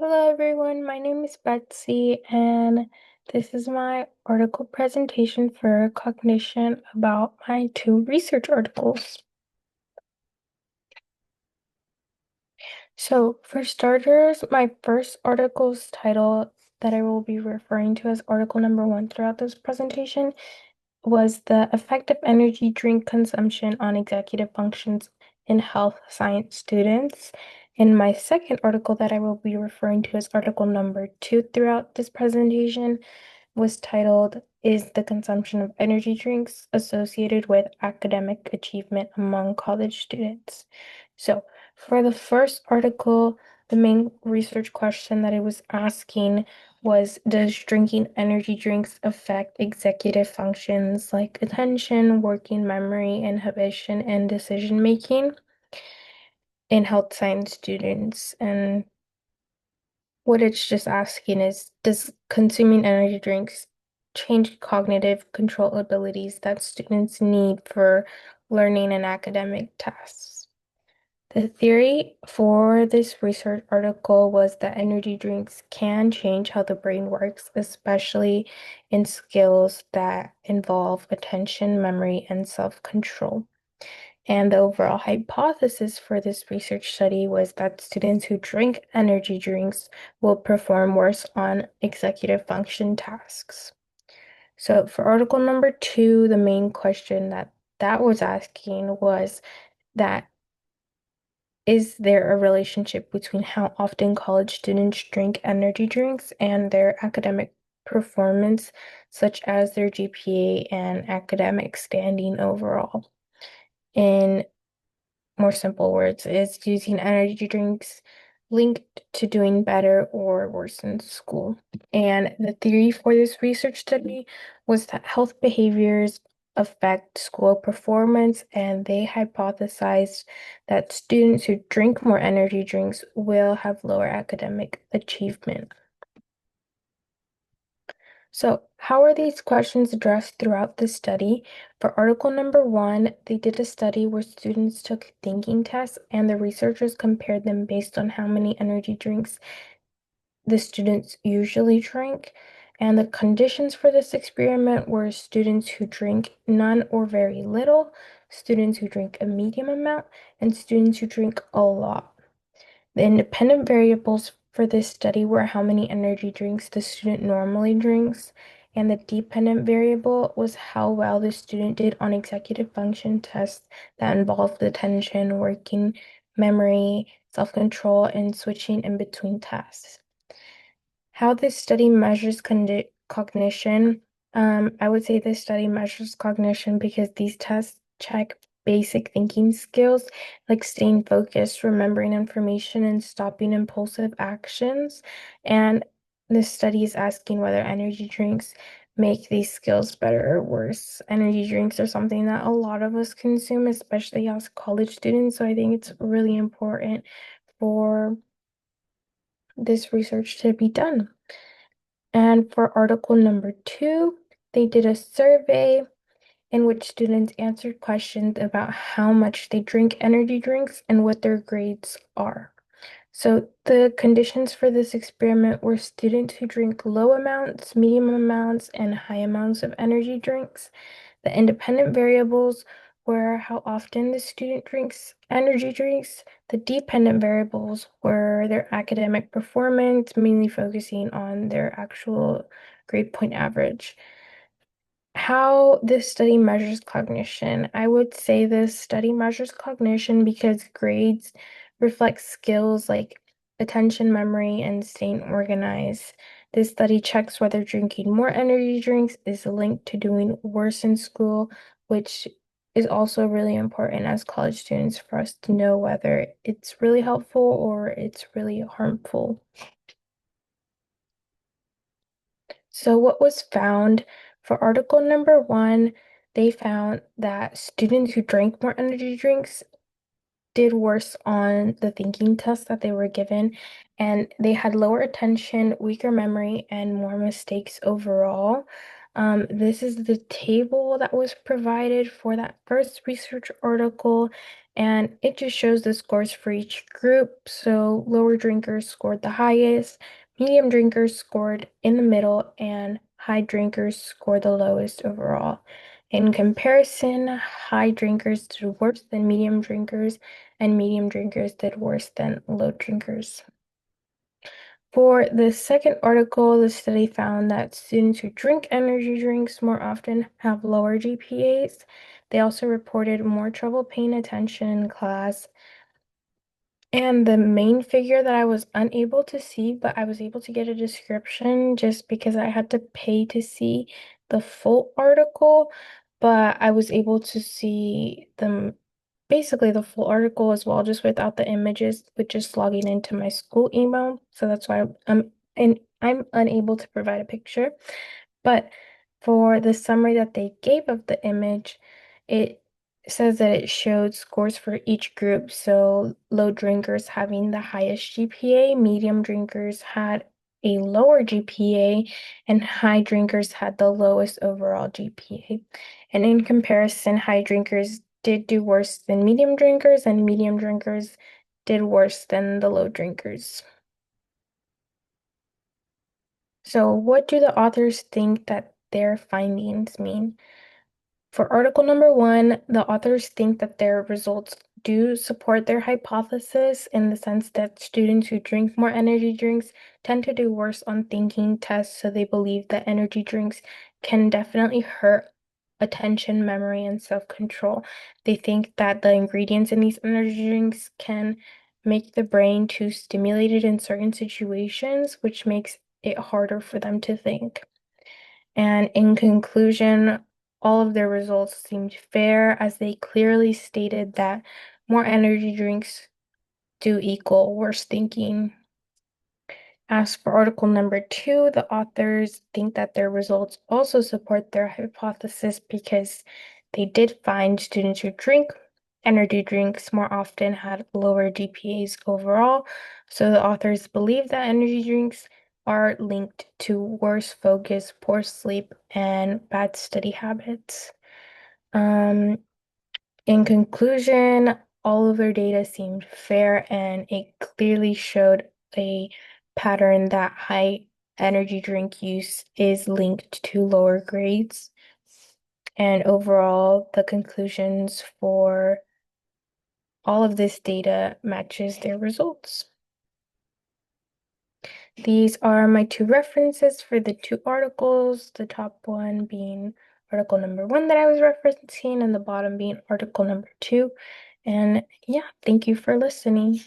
Hello everyone, my name is Betsy, and this is my article presentation for cognition about my two research articles. So, for starters, my first article's title that I will be referring to as article number one throughout this presentation was the effect of energy drink consumption on executive functions in health science students. And my second article that I will be referring to as article number two throughout this presentation was titled, Is the Consumption of Energy Drinks Associated with Academic Achievement Among College Students? So, for the first article, the main research question that it was asking was, does drinking energy drinks affect executive functions like attention, working memory, inhibition, and decision making in health science students? And what it's just asking is, does consuming energy drinks change cognitive control abilities that students need for learning and academic tasks? The theory for this research article was that energy drinks can change how the brain works, especially in skills that involve attention, memory, and self-control. And the overall hypothesis for this research study was that students who drink energy drinks will perform worse on executive function tasks. So for article number two, the main question that was asking was that is there a relationship between how often college students drink energy drinks and their academic performance, such as their GPA and academic standing overall? In more simple words, is using energy drinks linked to doing better or worse in school? And the theory for this research study was that health behaviors affect school performance, and they hypothesized that students who drink more energy drinks will have lower academic achievement. So, how are these questions addressed throughout the study? For article number one, they did a study where students took thinking tests and the researchers compared them based on how many energy drinks the students usually drink. And the conditions for this experiment were students who drink none or very little, students who drink a medium amount, and students who drink a lot. The independent variables for this study were how many energy drinks the student normally drinks, and the dependent variable was how well the student did on executive function tests that involved attention, working memory, self-control, and switching in between tasks. How this study measures cognition. I would say this study measures cognition because these tests check basic thinking skills like staying focused, remembering information, and stopping impulsive actions. And this study is asking whether energy drinks make these skills better or worse. Energy drinks are something that a lot of us consume, especially as college students. So I think it's really important for this research to be done. And for article number two, they did a survey in which students answered questions about how much they drink energy drinks and what their grades are. So the conditions for this experiment were students who drink low amounts, medium amounts, and high amounts of energy drinks. The independent variables were how often the student drinks energy drinks. The dependent variables were their academic performance, mainly focusing on their actual grade point average. How this study measures cognition. I would say this study measures cognition because grades reflect skills like attention, memory, and staying organized. This study checks whether drinking more energy drinks is linked to doing worse in school, which is also really important as college students for us to know whether it's really helpful or it's really harmful. So, what was found for article number one, they found that students who drank more energy drinks did worse on the thinking test that they were given, and they had lower attention, weaker memory, and more mistakes overall. This is the table that was provided for that first research article, and it just shows the scores for each group. So lower drinkers scored the highest, medium drinkers scored in the middle, and high drinkers scored the lowest overall. In comparison, high drinkers did worse than medium drinkers, and medium drinkers did worse than low drinkers. For the second article, the study found that students who drink energy drinks more often have lower GPAs. They also reported more trouble paying attention in class. And the main figure that I was unable to see, but I was able to get a description just because I had to pay to see the full article, but I was able to see them basically the full article as well, just without the images, with just logging into my school email. So that's why I'm unable to provide a picture. But for the summary that they gave of the image, it says that it showed scores for each group. So low drinkers having the highest GPA, medium drinkers had a lower GPA, and high drinkers had the lowest overall GPA. And in comparison, high drinkers did do worse than medium drinkers, and medium drinkers did worse than the low drinkers. So, what do the authors think that their findings mean? For article number one, the authors think that their results do support their hypothesis in the sense that students who drink more energy drinks tend to do worse on thinking tests, so they believe that energy drinks can definitely hurt attention, memory, and self-control. They think that the ingredients in these energy drinks can make the brain too stimulated in certain situations, which makes it harder for them to think. And in conclusion, all of their results seemed fair as they clearly stated that more energy drinks do equal worse thinking. As for article number two, the authors think that their results also support their hypothesis because they did find students who drink energy drinks more often had lower GPAs overall. So the authors believe that energy drinks are linked to worse focus, poor sleep, and bad study habits. Um, in conclusion, all of their data seemed fair and it clearly showed a pattern that high energy drink use is linked to lower grades. And overall, the conclusions for all of this data matches their results. These are my two references for the two articles, the top one being article number one that I was referencing, and the bottom being article number two. And yeah, thank you for listening.